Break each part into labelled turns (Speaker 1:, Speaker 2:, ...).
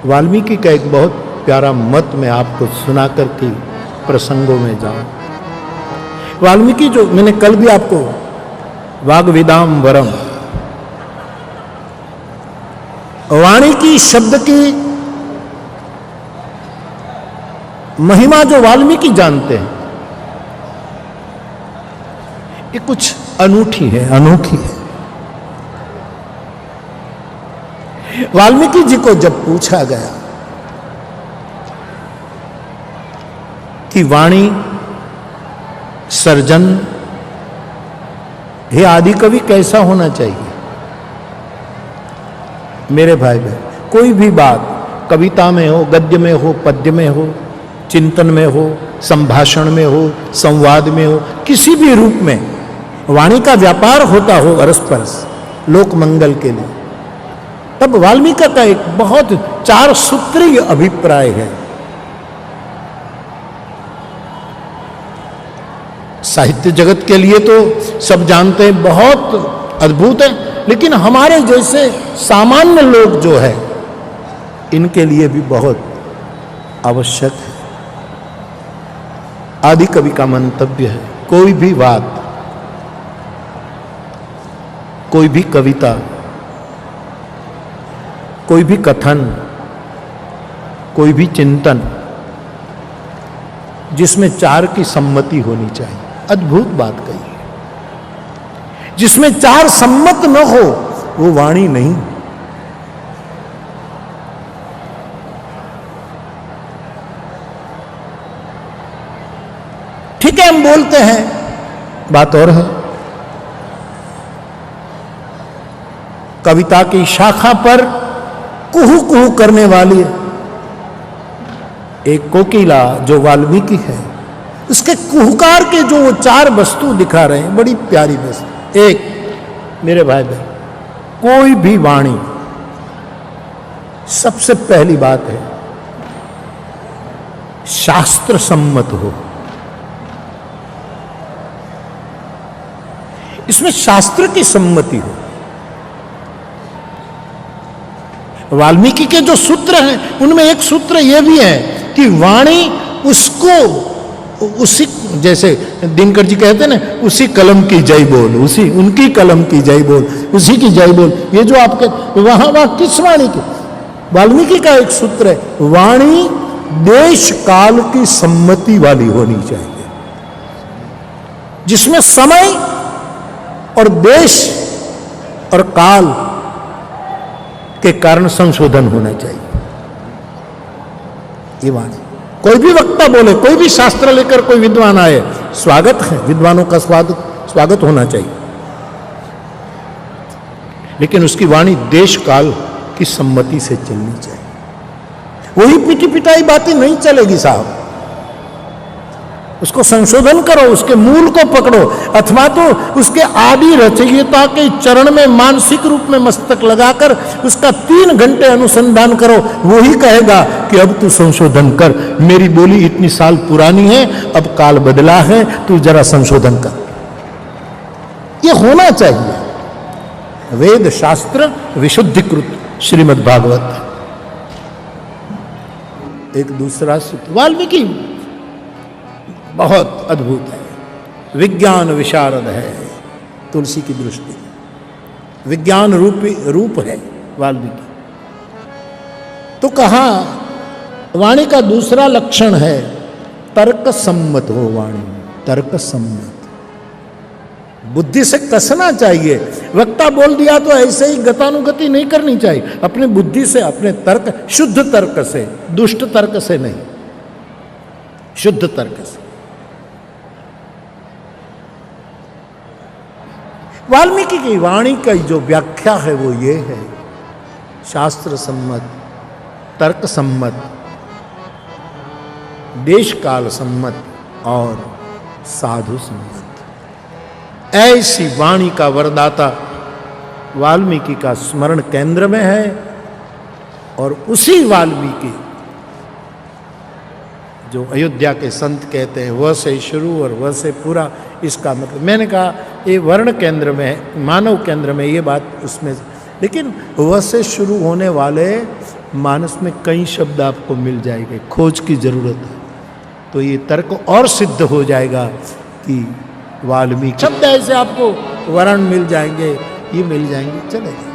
Speaker 1: वाल्मीकि का एक बहुत प्यारा मत मैं आपको सुना करके प्रसंगों में जाऊं। वाल्मीकि जो मैंने कल भी आपको वाग्विदाम वरम, वाणी की शब्द की महिमा जो वाल्मीकि जानते हैं, ये कुछ अनूठी है, अनोखी है। वाल्मीकि जी को जब पूछा गया कि वाणी सर्जन हे आदि कवि कैसा होना चाहिए, मेरे भाई बहन, कोई भी बात कविता में हो, गद्य में हो, पद्य में हो, चिंतन में हो, संभाषण में हो, संवाद में हो, किसी भी रूप में वाणी का व्यापार होता हो अरस-परस लोक मंगल के लिए, तब वाल्मीकि का एक बहुत 4 सूत्रीय अभिप्राय है। साहित्य जगत के लिए तो सब जानते हैं बहुत अद्भुत है, लेकिन हमारे जैसे सामान्य लोग जो है इनके लिए भी बहुत आवश्यक है। आदि कवि का मंतव्य है, कोई भी बात, कोई भी कविता, कोई भी कथन, कोई भी चिंतन जिसमें 4 की सम्मति होनी चाहिए। अद्भुत बात कही है। जिसमें 4 सम्मत न हो वो वाणी नहीं। ठीक है, हम बोलते हैं, बात और है। कविता की शाखा पर कुहू कुहू करने वाली एक कोकिला जो वाल्मीकि है, उसके कुहकार के जो वो 4 वस्तु दिखा रहे हैं, बड़ी प्यारी वस्तु। एक, मेरे भाई बहन, कोई भी वाणी, सबसे पहली बात है शास्त्र सम्मत हो। इसमें शास्त्र की सम्मति हो। वाल्मीकि के जो सूत्र हैं उनमें एक सूत्र यह भी है कि वाणी उसको उसी, जैसे दिनकर जी कहते हैं ना, उसी कलम की जय बोल, उसी उनकी कलम की जय बोल, उसी की जय बोल। ये जो आपके वहां किस वाणी की? वाल्मीकि का एक सूत्र है, वाणी देश काल की सम्मति वाली होनी चाहिए, जिसमें समय और देश और काल के कारण संशोधन होना चाहिए। ये वाणी, कोई भी वक्ता बोले, कोई भी शास्त्र लेकर कोई विद्वान आए, स्वागत है, विद्वानों का स्वागत होना चाहिए, लेकिन उसकी वाणी देश काल की सम्मति से चलनी चाहिए। वही पिटी पिटाई बातें नहीं चलेगी साहब। उसको संशोधन करो, उसके मूल को पकड़ो, अथवा तो उसके आदि रचयिता के चरण में मानसिक रूप में मस्तक लगाकर उसका 3 घंटे अनुसंधान करो। वो ही कहेगा कि अब तू संशोधन कर, मेरी बोली इतनी साल पुरानी है, अब काल बदला है, तू जरा संशोधन कर। ये होना चाहिए। वेद शास्त्र विशुद्धिकृत श्रीमद् भागवत। एक दूसरा सूत्र वाल्मीकि बहुत अद्भुत है, विज्ञान विशारद है तुलसी की दृष्टि, विज्ञान रूप है वाल्मीकि। तो कहा वाणी का दूसरा लक्षण है तर्क सम्मत हो वाणी, तर्क सम्मत। बुद्धि से कसना चाहिए। वक्ता बोल दिया तो ऐसे ही गतानुगति नहीं करनी चाहिए, अपने बुद्धि से, अपने तर्क, शुद्ध तर्क से, दुष्ट तर्क से नहीं, शुद्ध तर्क से। वाल्मीकि की वाणी का जो व्याख्या है वो ये है, शास्त्र सम्मत, तर्क सम्मत, देश काल सम्मत और साधु सम्मत। ऐसी वाणी का वरदाता वाल्मीकि का स्मरण केंद्र में है, और उसी वाल्मीकि जो अयोध्या के संत कहते हैं वह से शुरू और वह से पूरा, इसका मतलब मैंने कहा ये वर्ण केंद्र में, मानव केंद्र में ये बात उसमें, लेकिन वह से शुरू होने वाले मानस में कई शब्द आपको मिल जाएंगे, खोज की जरूरत है। तो ये तर्क और सिद्ध हो जाएगा कि वाल्मीकि शब्द ऐसे आपको वर्ण मिल जाएंगे, ये मिल जाएंगे, चलेगा।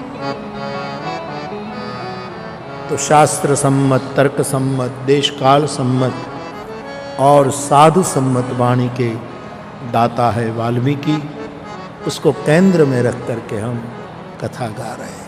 Speaker 1: तो शास्त्र सम्मत, तर्क सम्मत, देश काल सम्मत और साधु सम्मत वाणी के दाता है वाल्मीकि। उसको केंद्र में रख करके हम कथा गा रहे हैं।